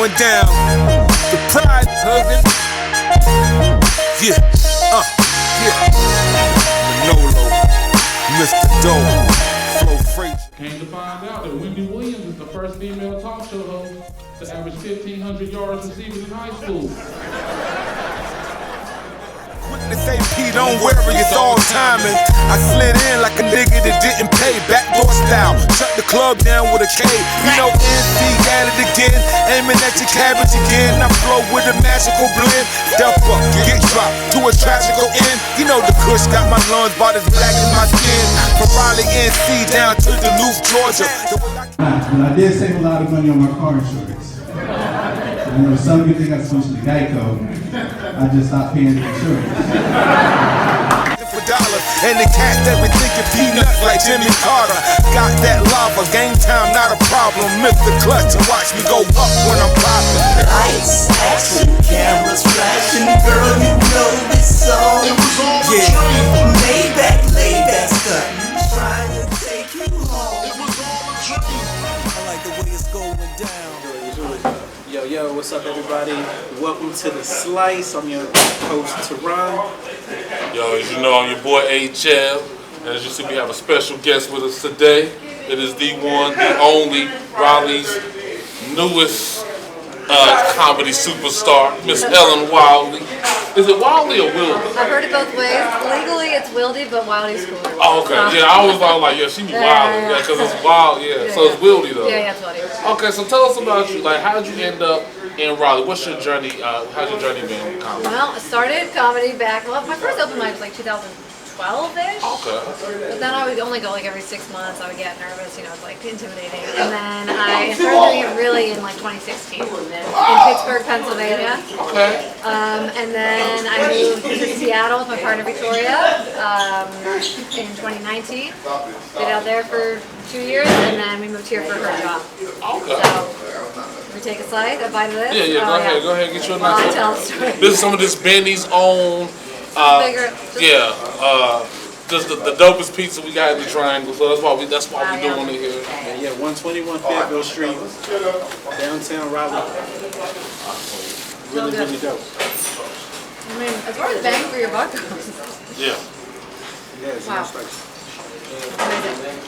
going down. The pride hugging. Yeah, Manolo, Mr. Doe, Flo Frazier. Came to find out that Wildy Williams is the first female talk show host to average 1,500 yards receiving in high school. They say, P, don't worry, it's all timing. I slid in like a nigga that didn't pay, backdoor style. Shut the club down with a K. You know, NC at it again, aiming at your cabbage again. I flow with a magical blend. Step up, get dropped to a tragical end. You know the kush got my lungs about as black as my skin. From Raleigh, NC down to Duluth, Georgia. But I did save a lot of money on my car insurance. I know some of you think I switched to Geico. I just stopped paying the insurance. And the cats that been thinking peanuts like Jimmy Carter. Got that lava, game time not a problem. Mr. Clutch and watch me go up when I'm popping. Lights, action, cameras flashing. Girl, you know this song. It was all a dream. Layback stuff. Trying to take you home. It was all a dream. I like the way it's going down. Yo, what's up, everybody? Welcome to The Slice. I'm your host, Teron. Yo, as you know, I'm your boy HL. And as you see, we have a special guest with us today. It is the one, the only, Raleigh's newest comedy superstar, Miss Helen Wildy. Is it Wildy or Wildy? I've heard it both ways. Legally, it's Wildy, but Wildy's cooler. Oh, okay. Yeah, I always thought like, yeah, she be Wildy. Yeah, because it's wild. Yeah, so it's Wildy though. Yeah, it's Wildy. Okay, so tell us about you. Like, how did you end up in Raleigh? What's your journey? How's your journey been with comedy? Well, I started comedy back. Well, my first open mic was like 2012-ish. Okay. But then I would only go like every 6 months. I would get nervous, you know, it's like intimidating. And then I started doing it really in like 2016 in Pittsburgh, Pennsylvania. Okay. And then I moved to Seattle with my partner Victoria in 2019. Stayed out there for 2 years, and then we moved here for her job. Okay. So, we take a slice, a bite of this. Yeah, go ahead, get your I'll nice tell a story. This is some of this Benny's own. Just the dopest pizza we got in the Triangle, so that's why we doing it here. Yeah, 121 Fayetteville Street, downtown Raleigh. Really dope. I mean, as far as bang for your buck goes. Yeah. Yeah, it's Wow. nice place. Amazing.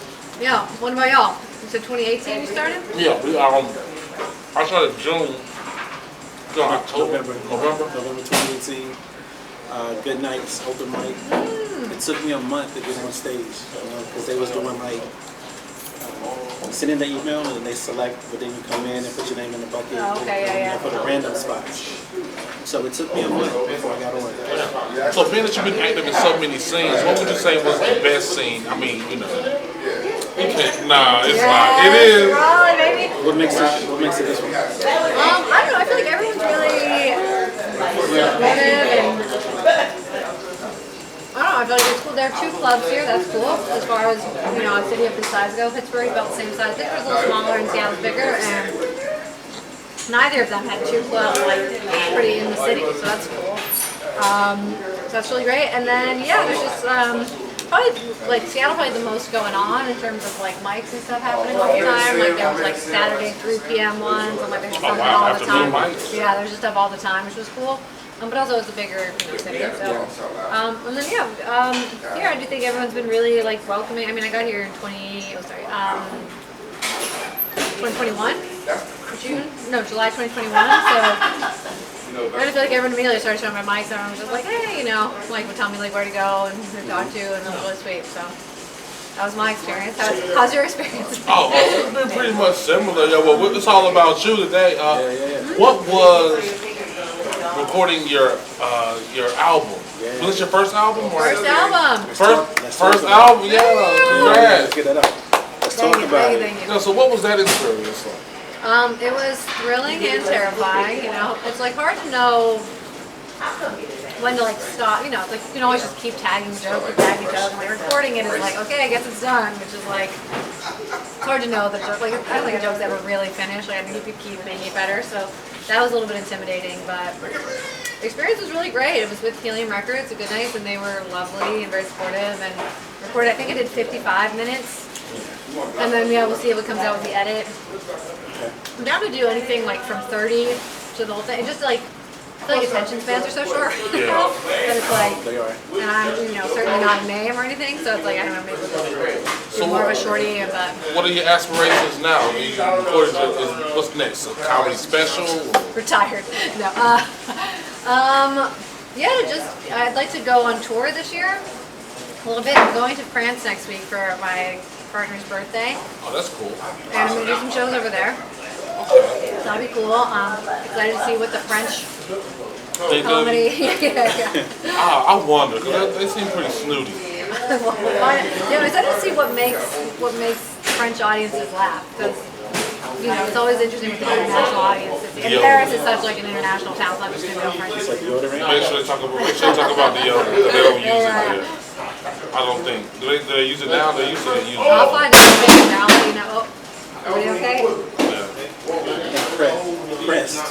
Yeah, what about y'all? You said 2018 you started? Yeah, I started June. No, October. November 2018. Good nights, open mic. It took me a month to get on stage, because they was doing like send in the email and then they select, but then you come in and put your name in the bucket. Oh, okay, yeah. For the random spots. So it took me a month before I got on. So being that you've been active in so many scenes, what would you say was the best scene? I mean, you know. You can't, nah, it's not. It is. Raleigh, baby. What makes it this one? I don't know. I feel like everyone's really supportive and I don't know. I feel like it's cool. There are 2 clubs here. That's cool. As far as you know, a city of this size go, Pittsburgh's about the same size. Pittsburgh's a little smaller and Seattle's bigger, and neither of them had 2 clubs like pretty in the city, so that's cool. So that's really great. And then yeah, there's just probably like Seattle probably the most going on in terms of like mics and stuff happening all the time. Like there was like Saturday 3 p.m. ones, and like there's something all the time. Yeah, there's just stuff all the time, which was cool. But also it's a bigger city. So, and then here I do think everyone's been really like welcoming. I mean, I got here in 2021, June, no, July 2021. So. I feel like everyone immediately started showing my mics, and everyone was just like, hey, you know, like would tell me like where to go and who to talk to, and it was really sweet. So that was my experience. How's your experience? Oh, it's been pretty much similar. Yeah, well, it's all about you today. What was recording your album? Was this your first album? First album. First album. Yeah. Congrats. Let's get that up. Let's talk about it. Thank you. So what was that experience like? It was thrilling and terrifying. You know, it's like hard to know when to like stop. You know, it's like you can always just keep tagging jokes. And like recording it is like, okay, I guess it's done, which is like it's hard to know the joke. Like I don't think a joke's ever really finished. Like I think you could keep making it better. So that was a little bit intimidating, but the experience was really great. It was with Helium Records, a good night, and they were lovely and very supportive and recorded. I think I did 55 minutes. And then we'll see if it comes out with the edit. I'm down to do anything like from 30 to the whole thing. It just like, I feel like attention spans are so short. Yeah. But it's like, They are. and I'm certainly not a name or anything, so it's like I don't know, maybe So more of a shorty, but what are your aspirations now? What's next? A comedy special? retired. No. I'd like to go on tour this year. A little bit. I'm going to France next week for my partner's birthday, Oh, that's cool. and I'm gonna do some shows over there. So that'll be cool. Excited to see what the French They do. comedy. yeah. I wonder, because they seem pretty snooty. I'm excited to see what makes French audiences laugh, because it's always interesting with the international audiences. And Yeah. Paris is such like an international town, so I'm just gonna go French. It's like deodorant. Make sure they talk about the deodorant, because they don't use it here. I don't think. Do they use it now? They used to use it. I'll find out now. Are we okay? And pressed. I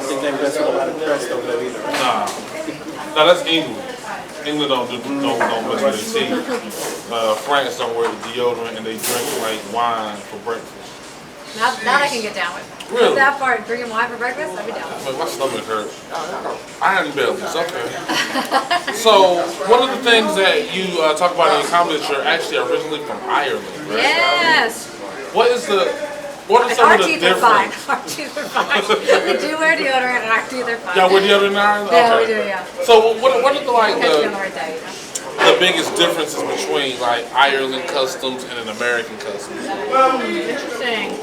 think they invest with a lot of pressed over there either. Nah, that's England. England don't mess with their teeth. France don't wear deodorant and they drink like wine for breakfast. That I can get down with. Really? That part, drinking wine for breakfast, I'd be down with. Man, my stomach hurts. Iron bellies, okay. So, one of the things that you talk about in your comedy is you're actually originally from Ireland, right? Yes! What are And some our of the teeth are fine. differences? Our teeth are fine. We do wear deodorant and our teeth are fine. Y'all wear deodorant in Ireland? Yeah, Okay. we do, yeah. So, what are the Catch me on the right day, the biggest differences between like Ireland customs and an American customs? Interesting.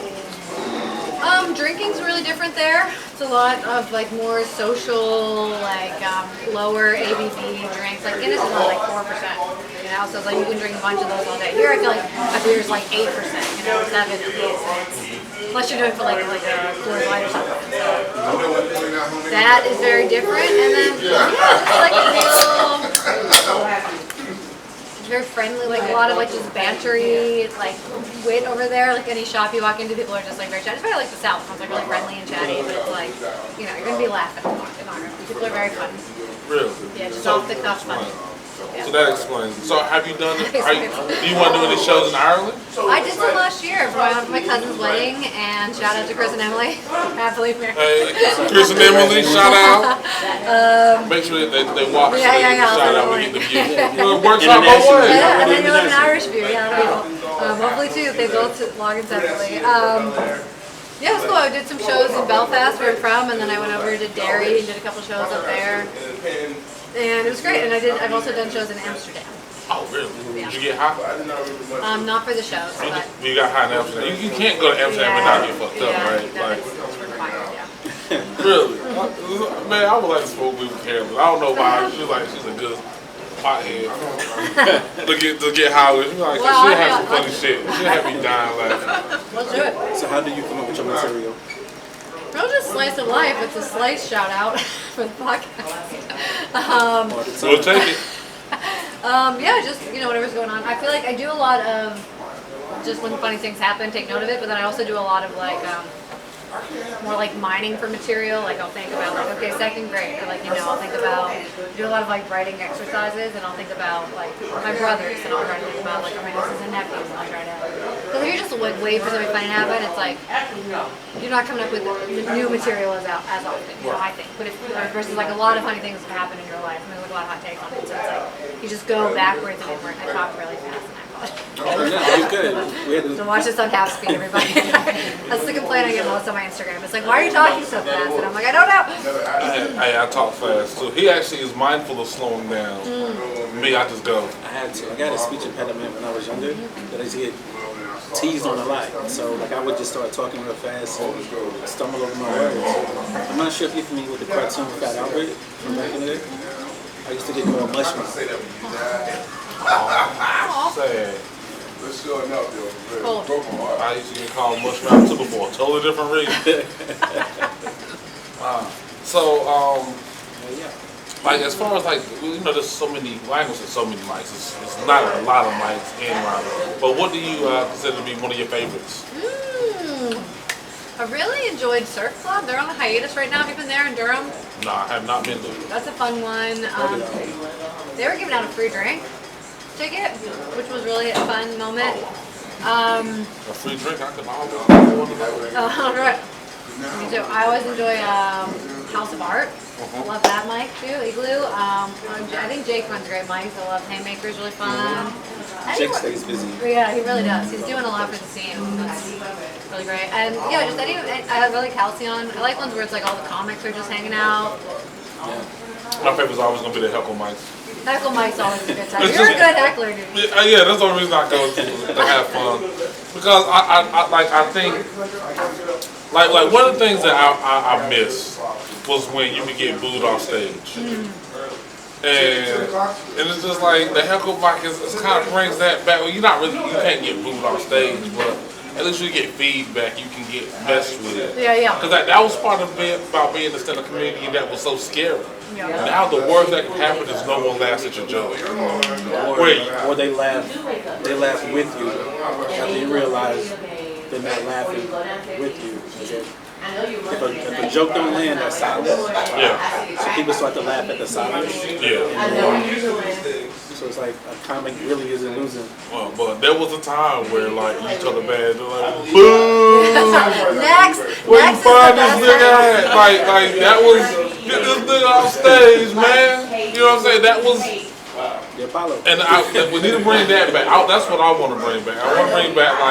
Drinking's really different there. It's a lot of like more social, like lower ABV drinks. Like Guinness is only like 4%. So it's like you can drink a bunch of those all day. Here I feel like a beer's like 8%. 7 at least. Unless you're doing it for like a Coors Light or something. So that is very different. And then just like a real. Very friendly, like a lot of like just bantery, like wit over there. Like any shop you walk into, people are just like very chatty. It's very like the South. It's like really friendly and chatty, but it's like you're gonna be laughing a lot in Ireland. People are very fun. Really? Yeah, just off the cuff fun. So that explains. So have you done? Do you want to do any shows in Ireland? I did some last year for my cousin's wedding, and shout out to Chris and Emily, happily married. Hey, Chris and Emily, shout out. Make sure that they watch. Shout out. We get the view. Workshop away. Yeah, and then you'll have an Irish view. Yeah, that'll be cool. Hopefully too, if they both log in separately. Yeah, it was cool. I did some shows in Belfast, where I'm from, and then I went over to Derry and did a couple shows up there. And it was great. And I've also done shows in Amsterdam. Oh, really? Yeah. Did you get high? Not for the shows, but You got high in Amsterdam. You can't go to Amsterdam and not get fucked up, right? It's required, yeah. Really? Man, I would like to smoke weed with Helen. I don't know why. She's a good pothead. to get high with. She'll have some funny shit. She'll have me dying laughing. Let's do it. So how do you come up with your material? Well, just slice of life. It's a slice shout out for the podcast. We'll take it. Just whatever's going on. I feel like I do a lot of just when funny things happen, take note of it. But then I also do a lot of like more like mining for material. Like I'll think about like second grade, or I'll think about do a lot of like writing exercises, and I'll think about like my brothers, and I'll try to think about like my nieces and nephews, and I'll try to. Because if you just like wait for something funny to happen, it's like you're not coming up with new material as often. I think. But versus like a lot of funny things have happened in your life, and there's like a lot of hot takes on it, so it's like you just go backwards and inward. I talk really fast, and I apologize. You're good. So watch this on half speed, everybody. That's the complaint I get most on my Instagram. It's like, why are you talking so fast? And I'm like, I don't know. I talk fast too. He actually is mindful of slowing down. Me, I just go. I had to. I got a speech impediment when I was younger, but I used to get teased on a lot. So I would just start talking real fast and stumble over my words. I'm not sure if you're familiar with the cartoon Fat Albert from back in the day. I used to get called Mushroom. Sad. Cold. I used to get called mushroom too before. Totally different reason. Like as far as like there's so many languages, so many mics. It's not a lot of mics in Ireland. But what do you consider to be one of your favorites? I really enjoyed Surf Club. They're on a hiatus right now. Have you been there in Durham? No, I have not been there. That's a fun one. They were giving out a free drink ticket, which was really a fun moment. A free drink, I can always afford it. All right. Me too. I always enjoy House of Art. I love that mic too. Igloo. I think Jake runs a great mic. I love Haymaker's really fun. Jake stays busy. Yeah, he really does. He's doing a lot for the scene. That's really great. And yeah, just I really like Halcyon. I like ones where it's like all the comics are just hanging out. My favorite's always gonna be the heckle mics. Heckle mic's always a good time. You're a good heckler, dude. Yeah, that's the only reason I go to have fun. Because I think like one of the things that I miss was when you would get booed off stage. And it's just like the heckle mic is kind of brings that back. Well, you can't get booed off stage, but at least you get feedback. You can get messed with it. Yeah. Because that was part of it about being the stand-up comedian that was so scary. Yeah. Now the worst that can happen is no one laughs at your joke. Or they laugh with you after you realize they're not laughing with you. Okay? If a joke don't land, that's silence. Yeah. So people start to laugh at the silence. Yeah. So it's like a comic really isn't losing. Well, but there was a time where like you told the band, they're like, boo! Next. Where you Next find is this the nigga best at? Like that was get this nigga off stage, man. You know what I'm saying? That was. The Apollo. And we need to bring that back. That's what I want to bring back. I want to bring back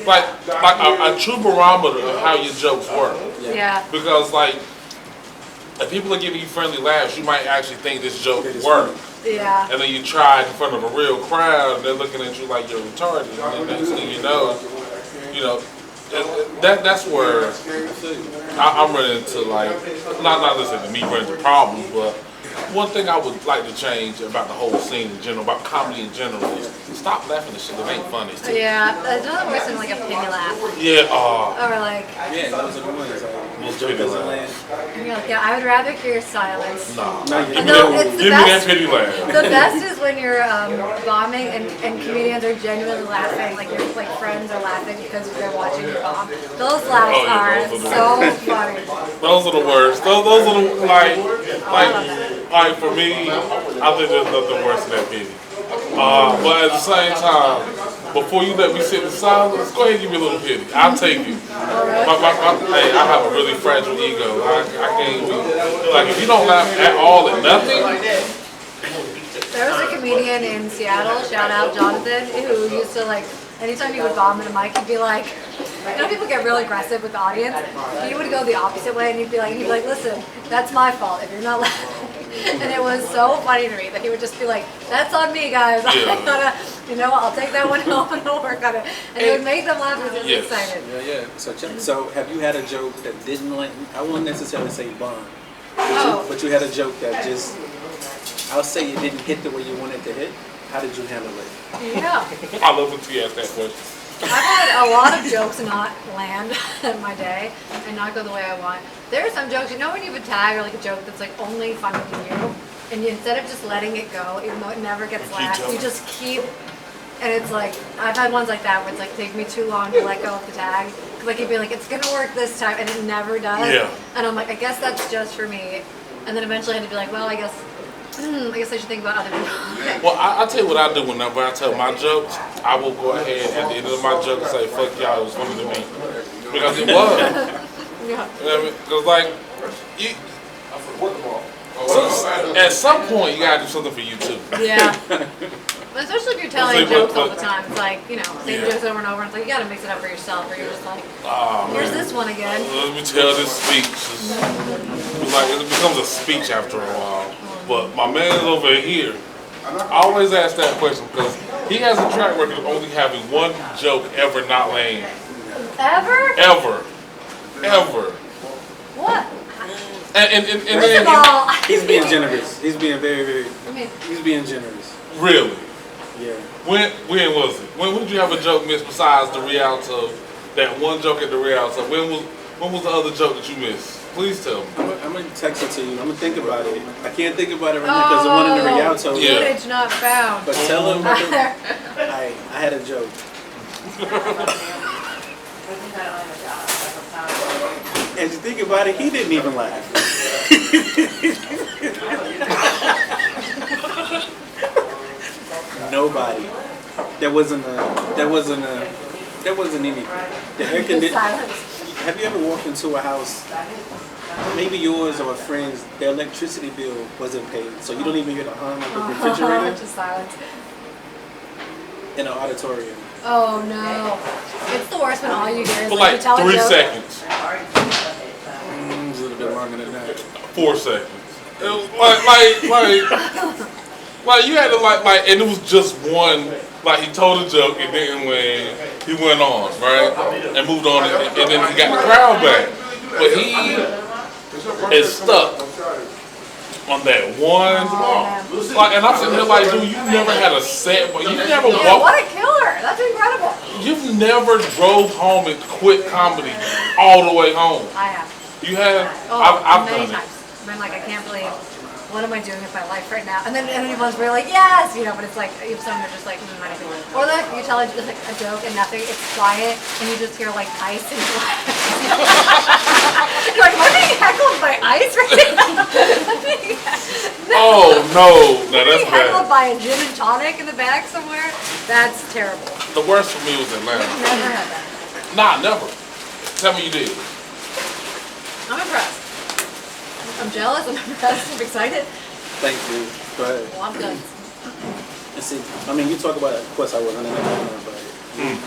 like a true barometer of how your jokes work. Yeah. Because like, if people are giving you friendly laughs, you might actually think this joke worked. Yeah. And then you try it in front of a real crowd, and they're looking at you like you're retarded. And then next thing you know, that's where I'm running into like, not listening to me run into problems, but one thing I would like to change about the whole scene in general, about comedy in general, is stop laughing at shit that ain't funny. Yeah, there's nothing worse than like a penny laugh. Yeah, Or like, Yeah, those are the ones. Like, joke doesn't land. and you're like, yeah, I would rather hear silence. nah. No, Give me No, that, it's the give me that best. pity laugh. The best is when you're bombing and comedians are genuinely laughing, like your like friends are laughing because they're watching you bomb. Those laughs Oh, yeah, are those are the so worst. funny. Those are the worst. Those are the like for me, I think there's nothing worse than that pity. But at the same time, before you let me sit in silence, go ahead and give me a little pity. I'll take it. Hey, I have a really fragile ego. I can't be like if you don't laugh at all at nothing. There was a comedian in Seattle, shout out Jonathan, who used to like, anytime he would bomb in a mic, he'd be like, you know people get really aggressive with the audience? He would go the opposite way and he'd be like, listen, that's my fault if you're not laughing. And it was so funny to me that he would just be like, that's on me guys, I gotta, I'll take that one home and I'll work on it. And it would make them laugh because he was excited. Yeah. So have you had a joke that didn't land? I won't necessarily say bomb, Oh. but you had a joke that just, I'll say it didn't hit the way you wanted to hit. How did you handle it? Yeah. I love when you ask that question. I've had a lot of jokes not land in my day and not go the way I want. There are some jokes, when you have a tag or like a joke that's like only funny to you, and instead of just letting it go, even though it never gets laughed, you just keep, and it's like, I've had ones like that where it's like, take me too long to let go of the tag. Cause like you'd be like, it's gonna work this time, and it never does. Yeah. And I'm like, I guess that's just for me. And then eventually I had to be like, well, I guess I should think about other people. Well, I'll tell you what I do whenever I tell my jokes. I will go ahead at the end of my joke and say, fuck y'all, it was funny to me. Because it was. Yeah. You know what I mean? Because, like, at some point, you got to do something for you, too. Yeah. But especially if you're telling Say, jokes but- all the time. It's like, same jokes over and over. It's like, you gotta mix it up for yourself. Or you're just like, here's Man. this one again. Let me tell this speech. It's like, it becomes a speech after a while. But my man over here, I always ask that question because he has a track record of only having one joke ever not land. Ever? Ever. What? And First then of all, He's being generous. He's being very, I mean, he's being generous. really. Yeah. When was it? When did you have a joke miss besides the Rialto? That one joke at the Rialto. When was the other joke that you missed? Please tell me. I'm gonna text it to you. I'm gonna think about it. I can't think about it right now because the one in the Rialto. Yeah. footage not found. But tell him I had a joke. And to think about it, he didn't even laugh. Nobody. there wasn't anything. The air conditioning. Silence. Have you ever walked into a house, maybe yours or a friend's, their electricity bill wasn't paid, so you don't even hear the hum of the refrigerator Just silence. in an auditorium? Oh no. It's the worst when all you hear is For like like you tell a 3 joke. seconds. It's a little bit longer than that. 4 seconds. It was like you had to like, and it was just one. Like he told a joke, and then when he went on, right, and moved on, and then he got the crowd back. But he is stuck on that one. Like, and I'm sitting here like, dude, you never had a set, but you never Yeah, walked. what a killer. That's incredible. You've never drove home and quit comedy all the way home. I have. You have? Oh, I've many done it. times. I've been like, I can't believe, what am I doing with my life right now? And then everyone's really like, yes, you know, but it's like, you have someone who's just like, not even. Or like, you tell just like a joke and nothing, it's quiet, and you just hear like ice and glass. You're like, am I being heckled by ice right now? Oh no, no, that's Being heckled bad. by a gin and tonic in the back somewhere? That's terrible. The worst for me was Atlanta. Never had that. Nah, never. Tell me you did. I'm impressed. I'm jealous, I'm impressed, I'm excited. Thank you. Go ahead. Well, I'm done. And see, I mean, you talk about, of course, I wasn't in Atlanta, but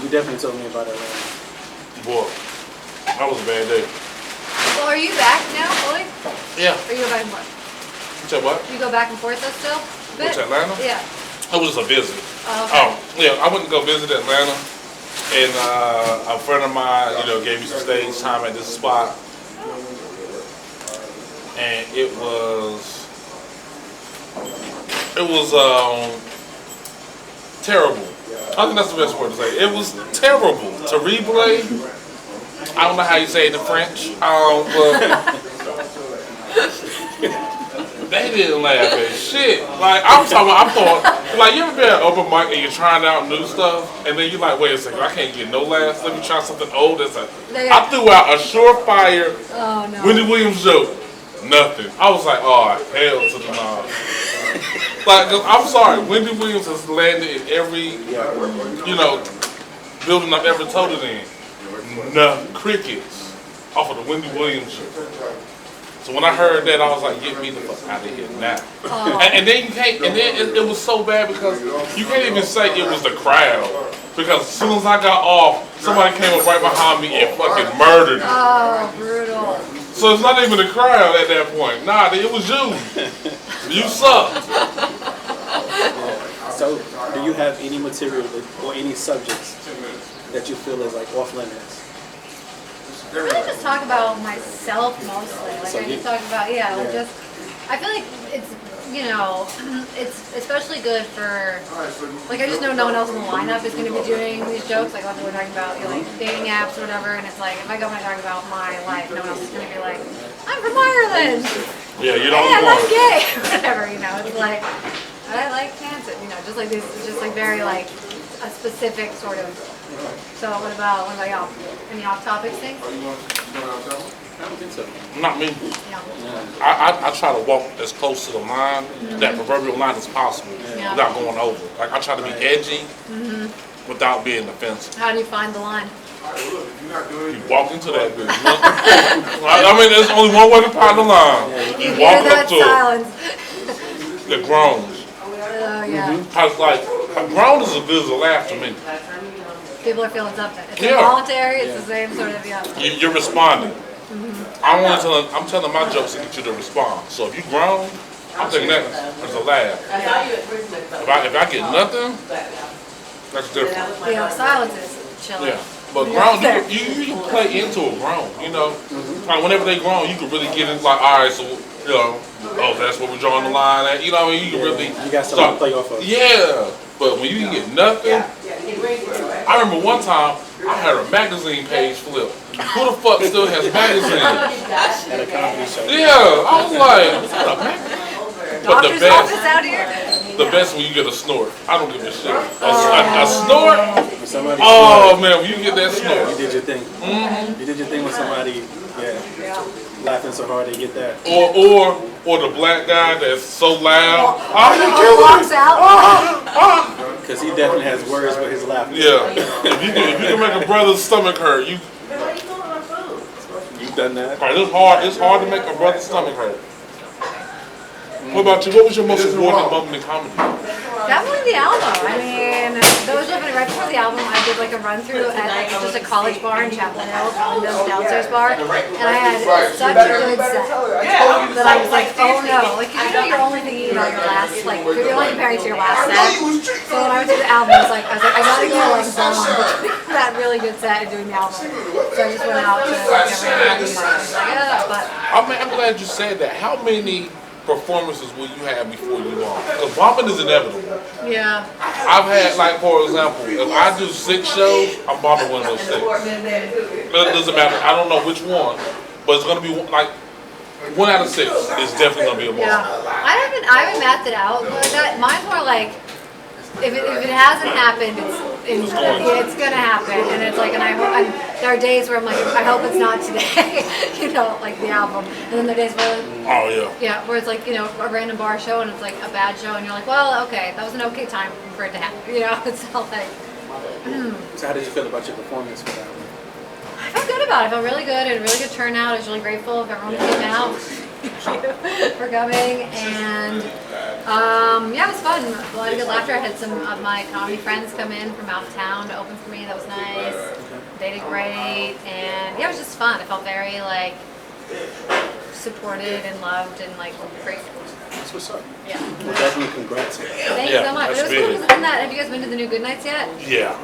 you definitely told me about Atlanta. Boy, that was a bad day. Well, are you back now, fully? Yeah. Or you go back and forth? You said what? You go back and forth though still? A bit? Which, Atlanta? Yeah. It was just a visit. Oh, okay. Yeah, I went to go visit Atlanta, and a friend of mine, you know, gave me some stage time at this spot, and it was terrible. I think that's the best word to say. It was terrible to replay. I don't know how you say it in French. They didn't laugh at shit. Like I thought, like you ever been at an open mic and you're trying out new stuff, and then you're like, wait a second, I can't get no laughs. Let me try something old. I threw out a surefire Oh no. Wendy Williams joke. Nothing. I was like, oh hell to the no. Like, 'cause I'm sorry, Wendy Williams has landed in every, you know, building I've ever told it in. No crickets off of the Wendy Williams show. So when I heard that, I was like, get me the fuck out of here now. And then you can't, and then it was so bad because you can't even say it was the crowd. Because as soon as I got off, somebody came up right behind me and fucking murdered me. Oh, brutal. So it's not even the crowd at that point. Nah, it was you. You suck. So, do you have any material or any subjects that you feel is like off limits? I really just talk about myself mostly. Like So I you- just talk about, like just, I feel like it's, you know, it's especially good for, like I just know no one else in the lineup is going to be doing these jokes. Like we're talking about, you know, like dating apps or whatever, and it's like, if I go and talk about my life, no one else is going to be like, I'm from Ireland. Yeah, you don't And I'm want. gay. Whatever, you know, it's like, I like cancer, you know, just like this, just like very like a specific sort of. So what about y'all? Any off-topic things? I don't think so. Not me. Yeah. I try to walk as close to the line, that proverbial line as possible, Yeah. without going over. Like I try to be edgy without being offensive. How do you find the line? You walk into that bitch. I mean, there's only one way to find the line. You Hear walk that up to silence. it. The groans. Oh yeah. Cause like a groan is as good as a laugh to me. People are feeling something. It's Yeah. involuntary. It's the same sort of You're responding. I'm telling my jokes to get you to respond. So if you groan, I'm taking that as a laugh. If I get nothing, that's different. You know, silence is chilling. Yeah. But groan, you can play into a groan, you know. Like whenever they groan, you can really get it like, all right, so, you know, oh, that's where we're drawing the line at. You know what I mean? You can really You got something to play off of. Yeah. But when you get nothing, I remember one time I had a magazine page flip. Who the fuck still has magazines? At a comedy show. Yeah, I was like, what a magazine? But Doctor's office out here. the best when you get a snort. I don't give a shit. A snort? When somebody Oh man, when you get that snort. you did your thing. You did your thing with somebody, laughing so hard they get that. Or the black guy that's so loud. Walks out. Because he definitely has words with his laughter. Yeah. If you can make a brother's stomach hurt, you. You've done that? Right, it's hard to make a brother's stomach hurt. What about you? What was your most rewarding moment in comedy? Definitely the album. I mean, that was definitely right before the album. I did like a run through at like just a college bar in Chapel Hill, Linda's downstairs bar, and I had such a good set that I was like, oh no, like 'cause you know you're only thinking about your last, like you're only comparing to your last set. So when I went to the album, I was like, I gotta go like bomb that really good set and doing the album. So I just went out to like every but I'm glad you said that. How many performances will you have before you bomb? Because bombing is inevitable. yeah. I've had, like, for example, if I do 6 shows, I'm bombing one of those 6. But it doesn't matter. I don't know which one, but it's gonna be like 1 out of 6 is definitely gonna be a bomb. Yeah, I haven't mapped it out, but mine's more like if it hasn't happened, it's gonna happen, and it's like, and there are days where I'm like, I hope it's not today, you know, like the album, and then there are days where where it's like, you know, a random bar show and it's like a bad show, and you're like, well, okay, that was an okay time for it to happen, you know, it's all like. So how did you feel about your performance for that one? I felt good about it. I felt really good. It had a really good turnout. I was really grateful if everyone came out. Thank you for coming. And yeah, it was fun. A lot of good laughter. I had some of my comedy friends come in from out of town to open for me. That was nice. They did great. And yeah, it was just fun. I felt very like supported and loved and like grateful. That's what's up. Yeah. Well, definitely congrats. Thank you so much. It was cool. Isn't that, have you guys been to the new Good Nights yet? Yeah.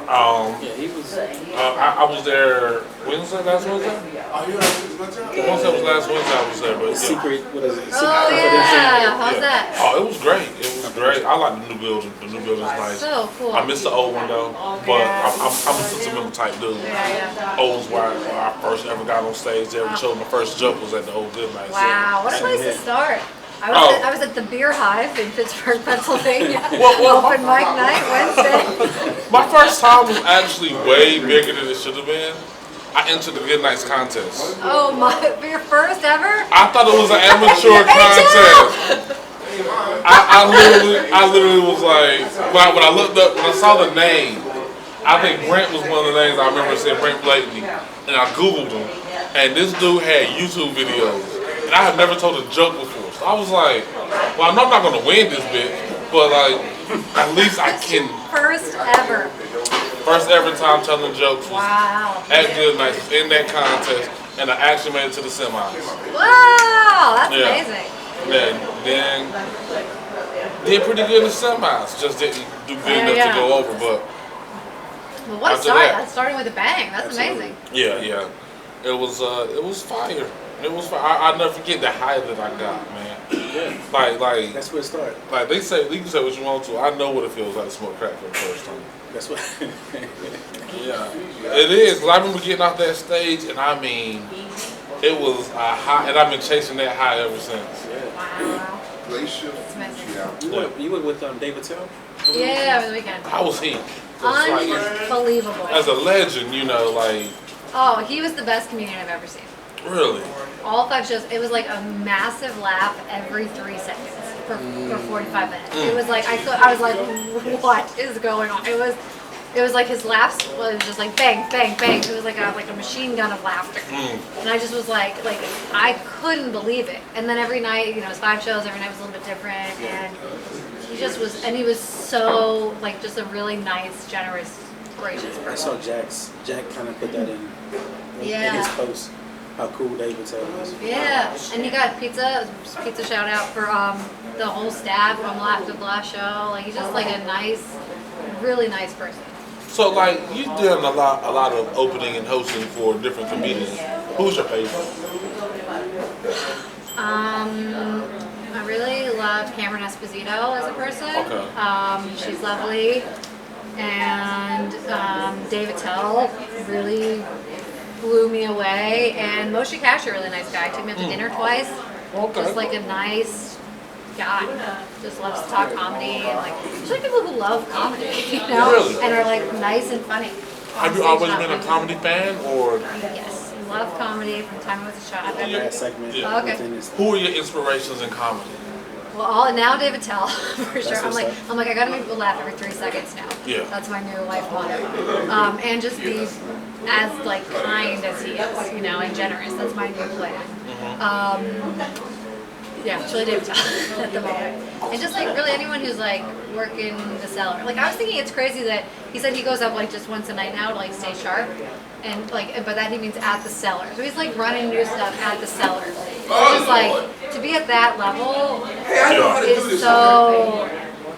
Yeah, he was. I was there Wednesday, last Wednesday? Once that was last Wednesday, I was there, but yeah. Secret, what is it? Secret Oh yeah. How's that? Oh, it was great. It was great. I like the new building. The new building's nice. So cool. I miss the old one though, but I'm a sentimental type dude. Yeah. Old was where I first ever got on stage. Ever showed my first joke was at the old Good Night. Wow, what a place to start. I was at the Beer Hive in Pittsburgh, Pennsylvania. Open mic night Wednesday. My first time was actually way bigger than it should have been. I entered the Good Nights contest. Oh my! For your first ever? I thought it was an amateur contest. I literally was like, when I looked up, when I saw the name, I think Brent was one of the names I remember seeing, Brent Blakeney, and I Googled him, and this dude had YouTube videos, and I had never told a joke before. So I was like, well, I know I'm not gonna win this bit, but like, at least I can. First ever. First ever time telling jokes was Wow. at Good Nights in that contest, and I actually made it to the semis. Wow, that's Yeah. amazing. Then did pretty good in the semis. Just didn't do good enough to go over, but Well, what a after start! that- That's starting with a bang. That's amazing. yeah, it was fire. It was fire. I'll never forget the high that I got, man. Yeah. Like That's where it started. like they say, you can say what you want to. I know what it feels like to smoke crack for the first time. That's what. Yeah, it is. 'Cause I remember getting off that stage, and I mean, it was a high, and I've been chasing that high ever since. Wow. That's amazing. You went with David Tell? Yeah, over the weekend. How was he? 'Cause, like, Unbelievable. as a legend, you know, like Oh, he was the best comedian I've ever seen. really. All 5 shows, it was like a massive laugh every 3 seconds for 45 minutes. It was like, I was like, what is going on? It was like his laughs was just like bang, bang, bang. It was like a machine gun of laughter. And I just was like I couldn't believe it. And then every night, you know, it was 5 shows, every night was a little bit different. And he just was, and he was so, like, just a really nice, generous, gracious I person. saw Jack kind of put that in Yeah. his post. How cool David Tell was. Yeah, and he got pizza shout out for the whole staff on After the last show. Like, he's just like a nice, really nice person. So like you've done a lot of opening and hosting for different comedians. Who's your favorite? I really loved Cameron Esposito as a person. Okay. She's lovely, and David Tell really blew me away, and Moshe Kasher, really nice guy. Took me out to dinner twice. Okay. Just like a nice guy. Just loves to talk comedy, and like, just like people who love comedy, you know, Really? and are like nice and funny. Have you always been a comedy fan, or Yes, love comedy from the time I was a child. That segment Yeah. Okay. within his. who are your inspirations in comedy? Well, now David Tell for sure. what's up. I'm like, I gotta make people laugh every 3 seconds now. Yeah. That's my new life motto. And just be as like kind as he is, you know, and generous. That's my new plan. Yeah, it's really David Tell at the moment. And just like really anyone who's like working the cellar. Like I was thinking it's crazy that he said he goes up like just once a night now to like stay sharp. And like, but that he means at the cellar. So he's like running new stuff at the cellar. So just like to be at that level is so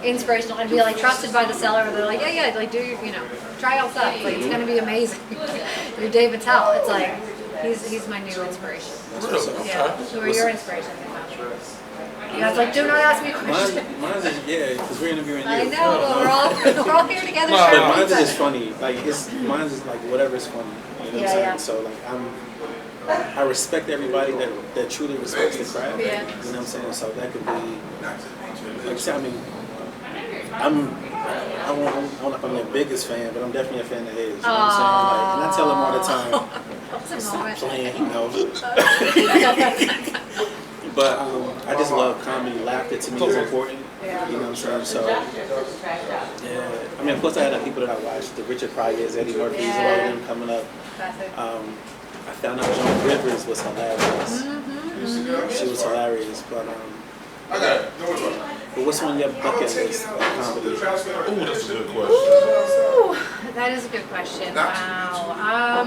inspirational and be like trusted by the seller. They're like, yeah, like do you know, try out stuff. Like it's gonna be amazing. You're David Tell. It's like he's my new inspiration. Yeah. Who are your inspirations? You guys like, do not ask me questions. Mine's is, yeah, because we're interviewing you. I know, but we're all here together. No, sharing But mine's pizza. is funny. Like mine's is like whatever's funny. You know what I'm saying? Yeah. So like I respect everybody that truly respects the craft. Yeah. You know what I'm saying? So that could be like I said, I mean I don't know if I'm their biggest fan, but I'm definitely a fan of his. You know what I'm saying? Like, and I tell him all the time, That's a stop moment. playing, you know. But I just love comedy. Laughter to me is important. You know what I'm saying? So, yeah. I mean, of course, I had people that I watched, the Richard Pryors, Eddie Murphy's, Yeah. all of them coming up. Classic. I found out Joan Rivers was hilarious. She was hilarious, but what's on your bucket list of comedy? Ooh, that's a good question. Ooh, that is a good question. Wow.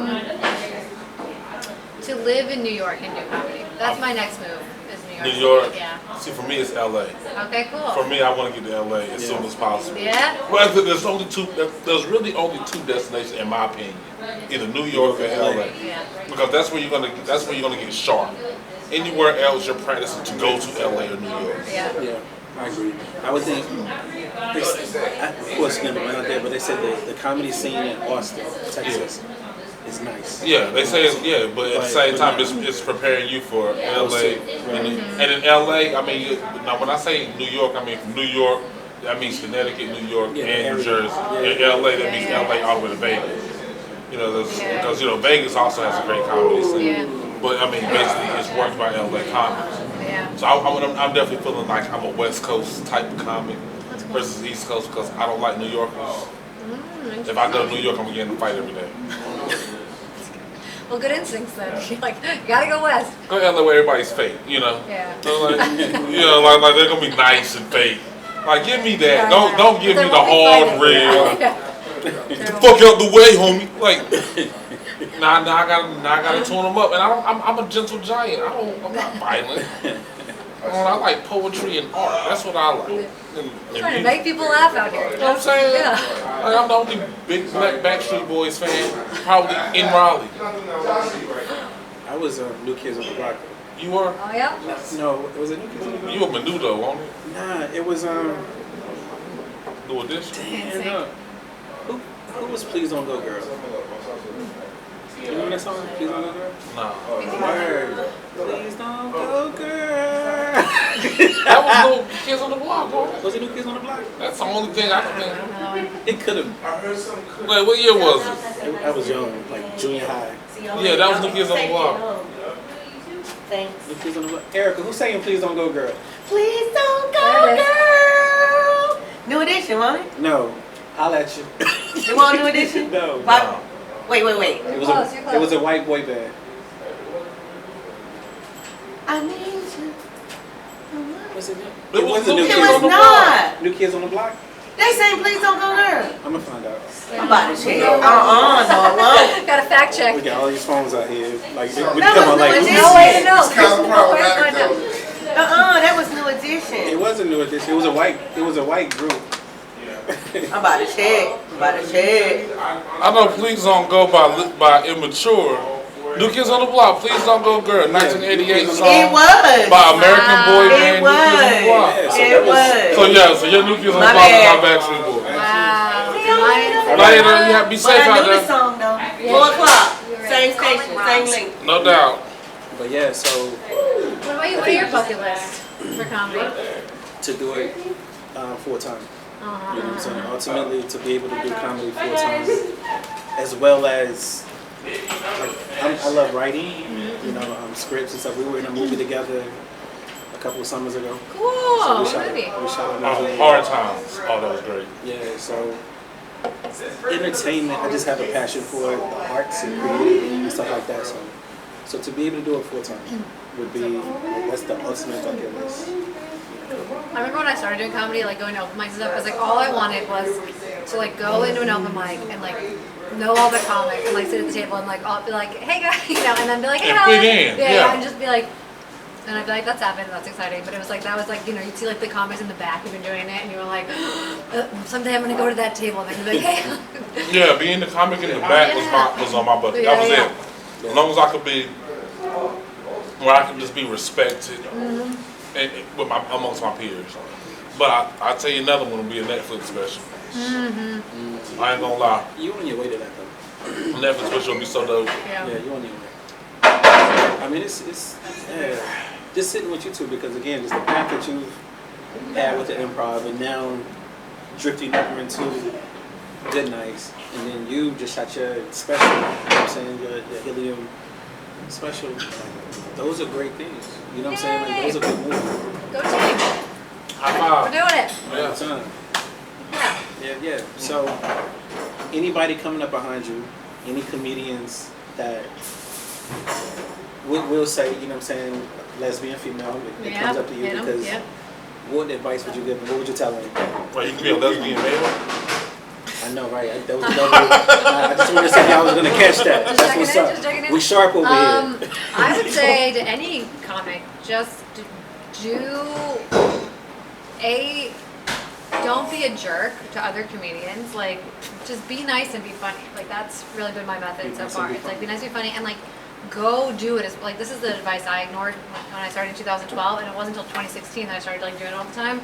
To live in New York and do comedy. That's my next move. Is New York. New York. Yeah. See, for me, it's LA. Okay, cool. For me, I want to get to LA as soon as possible. Yeah. Well, there's only two. There's really only two destinations, in my opinion, either New York or LA, Yeah. because that's where you're gonna get sharp. Anywhere else you're practicing to go to LA or New York. Yeah. Yeah, I agree. I would think, of course, never went out there, but they said the comedy scene in Austin, Texas, is nice. Yeah, they say it's, yeah, but at the same time, it's preparing you for LA. And in LA, I mean, now when I say New York, I mean from New York, that means Connecticut, New York, Yeah, and New area. Jersey. In LA, that means LA all the way to Vegas. You know, because Vegas also has a great comedy scene. Yeah. But I mean, basically, it's worked by LA comics. Yeah. So I'm definitely feeling like I'm a West Coast type of comic versus East Coast because I don't like New Yorkers. If I go to New York, I'm gonna get in a fight every day. Well, good instincts then. You're like, you gotta go west. Go to LA where everybody's fake, you know. Yeah. So like, like they're gonna be nice and fake. Like, give me that. Yeah, Don't give They me the won't be hard fighting. real. Yeah. Fuck out the way, homie. Like, now I gotta tune them up, and I'm a gentle giant. I'm not violent. I like poetry and art. That's what I like. And Trying to make people laugh out here. you know what I'm saying? Yeah. Like, I'm the only big black Backstreet Boys fan probably in Raleigh. I was New Kids on the Block. You were? Oh yeah. No, it was a New Kids on the Block. You a Menudo, won't it? Nah, it was New Edition? damn, no. Who was Please Don't Go Girl? You remember that song? Please Don't Go Girl? Nah. Word. Please don't go, girl. That was no Kids on the Block, bro. Was it New Kids on the Block? That's the only thing I can think. It could have. Like, what year was it? I was young, like junior high. Yeah, that was New Kids on the Block. Thanks. New Kids on the Block. Erica, who's saying Please Don't Go, girl? Please don't go, There it is. girl. New edition, want it? No. Holla at you. You want new edition? No. What? Wait. It was close, you're close. it was a white boy band. I need you. Was it? It wasn't New It Kids was on the not. New Kids on the Block? They saying please don't go, girl. I'm gonna find out. I'm about to check. No, I won't. Got a fact check. We got all these phones out here. Like, we That come was on, like, new No way to know. It's kind of No way to find problematic out. though. That was new it edition. was a new edition. It was a white group. I'm about to check. I know Please Don't Go by Immature. New Kids on the Block, Please Don't Go Girl, 1988 song. It was. By American Boy It Band, New Kids on the Block. was. so It that was- was. So your New Kids on the My Block is bad. my Backstreet Boys. Wow. Later, you have to be But safe I out knew the there. song though. 4 o'clock. Same station, same link. No doubt. But yeah, so What about you? What are your bucket list for comedy? to do it full time. You know what I'm saying? Ultimately, to be able to do comedy full time, as well as like I love writing. You know, scripts and stuff. We were in a movie together couple of summers ago. Cool. So we shot Movie. a movie. Hard Times. Oh, that was great. Yeah, so entertainment, I just have a passion for it, the arts and creating and stuff like that. So to be able to do it full time would be, that's the ultimate bucket list. I remember when I started doing comedy, like going to open mics and stuff, I was like, all I wanted was to like go into an open mic and like know all the comics and like sit at the table and like all be like, hey guys, you know, and then be like, hey, And Helen. fit in, Yeah, yeah. and just be like, and I'd be like, that's happened, that's exciting. But it was like, that was like, you know, you'd see like the comics in the back who've been doing it and you were like, someday I'm gonna go to that table and then you'd be like, hey. Yeah, being the comic in the back was on my bucket. That was it. As long as I could be, where I can just be respected and with amongst my peers. But I tell you another one will be a Netflix special. I ain't gonna lie. You on your way to that though. Netflix special will be so dope. Yeah. Yeah, you on your way. I mean, it's just sitting with you two because again, just the path that you've had with the improv and now drifting over into Good Nights, and then you just shot your special. You know what I'm saying, your Helium special. Those are great things. You know what I'm saying? Like those are good movies. Go team. High We're five. doing it. Yeah. Time. Yeah. Yeah. So, anybody coming up behind you, any comedians that will say, you know what I'm saying, lesbian, female, it comes up to you hit 'em, because yep. what advice would you give them? What would you tell them? Well, you can be a lesbian male. I know, right? I just want to say I was going to catch that. Just That's checking what's in, up. just checking in. We sharp over here. I would say to any comic, just don't be a jerk to other comedians. Like, just be nice and be funny. Like, that's really been my method so far. It's like, be nice and be funny, and like, go do it. Like, this is the advice I ignored when I started in 2012, and it wasn't until 2016 that I started like doing it all the time.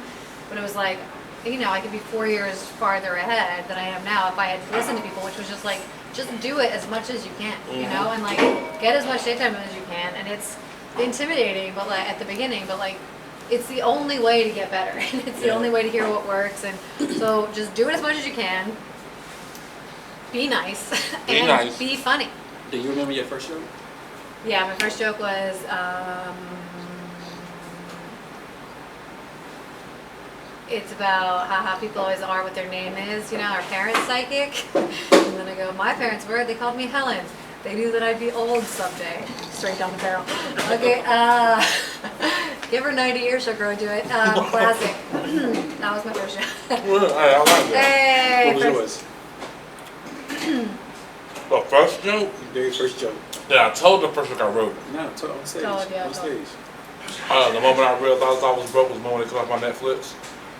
But it was like, you know, I could be 4 years farther ahead than I am now if I had listened to people, which was just like, just do it as much as you can, you know, and like, get as much daytime as you can. And it's intimidating, but like at the beginning, but like, it's the only way to get better. It's the only way to hear what works. And so just do it as much as you can. Be nice. And be funny. Do you remember your first show? Yeah, my first joke was, it's about how people always are what their name is, you know, our parents' psychic. And then I go, my parents were, they called me Helen. They knew that I'd be old someday. Straight down the barrel. Okay, give her 90 years, she'll grow into it. Classic. That was my first show. Well, I like that. Hey, What was yours? The first joke? Your very first joke. Yeah, I told the first joke I wrote. No, on stage. Told you, On stage. The moment I realized I was broke was the moment they cut off my Netflix.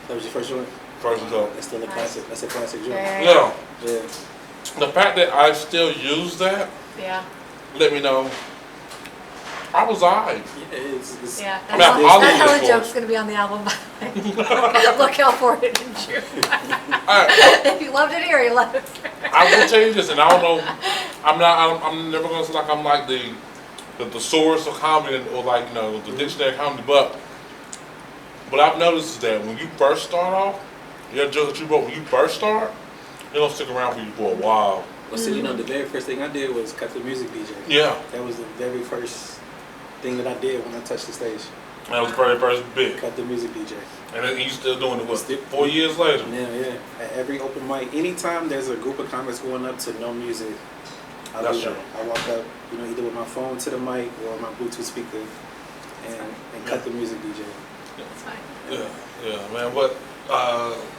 That was your first joke? First joke. That's still a classic. That's a classic joke. Yeah. Yeah. The fact that I still use that, Yeah. let me know I was alright. Yeah, it's Yeah, I mean, that Hollywood, Helen of course. joke's gonna be on the album. By the way. Look out for it in June. If you loved it here, you loved it. I will tell you this, and I don't know. I'm never gonna say like I'm like the source of comedy or like, you know, the dictionary of comedy, but what I've noticed is that when you first start off, your joke that you wrote when you first start, they don't stick around for you for a while. Well, see, you know, the very first thing I did was cut the music DJ. Yeah, That was the very first thing that I did when I touched the stage. that was the very first bit, Cut the music DJ. and then you still doing it. What, Still- 4 years later? Yeah. At every open mic, anytime there's a group of comics going up to no music, I That's do that. true. I walk up, you know, either with my phone to the mic or my Bluetooth speaker, and cut the music DJ. It's fine. Yeah, man. What?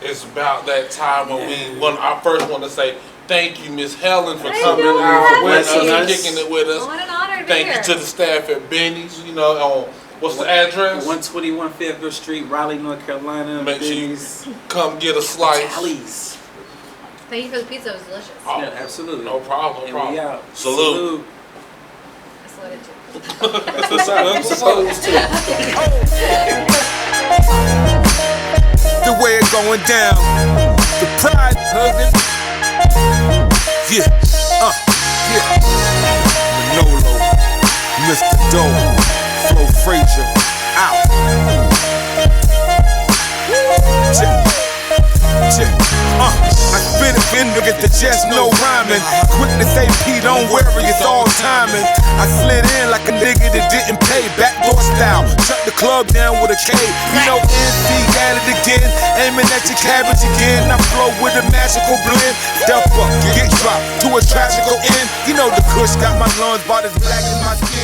It's about that time when I first want to say thank you, Miss Helen, for Thank coming you, out with us Helen. and kicking it with us. What an honor to be Thank here. you to the staff at Benny's. You know, on what's the address? 121 Fayetteville Street, Raleigh, North Carolina. Make sure you Benny's. come get a slice. Tallies. Thank you for the pizza, it was delicious. Oh, Yeah, absolutely. no problem. No And problem. we out. Salute. I saluted too. That's what's up. That's what's up. Supposed The way it going down. The pride hugging. Yeah, yeah. Manolo, Mr. Doe, Flo Frazier, out. Check, check. I spit it, bender, get the chest, no rhyming. Quick to say P, don't worry, it's all timing. I slid in like a nigga that didn't pay, backdoor style. Shut the club down with a K. You know NC at it again, aiming at your cabbage again. I flow with a magical blend. Step up, get dropped to a tragical end. You know the kush got my lungs, but it's black in my skin.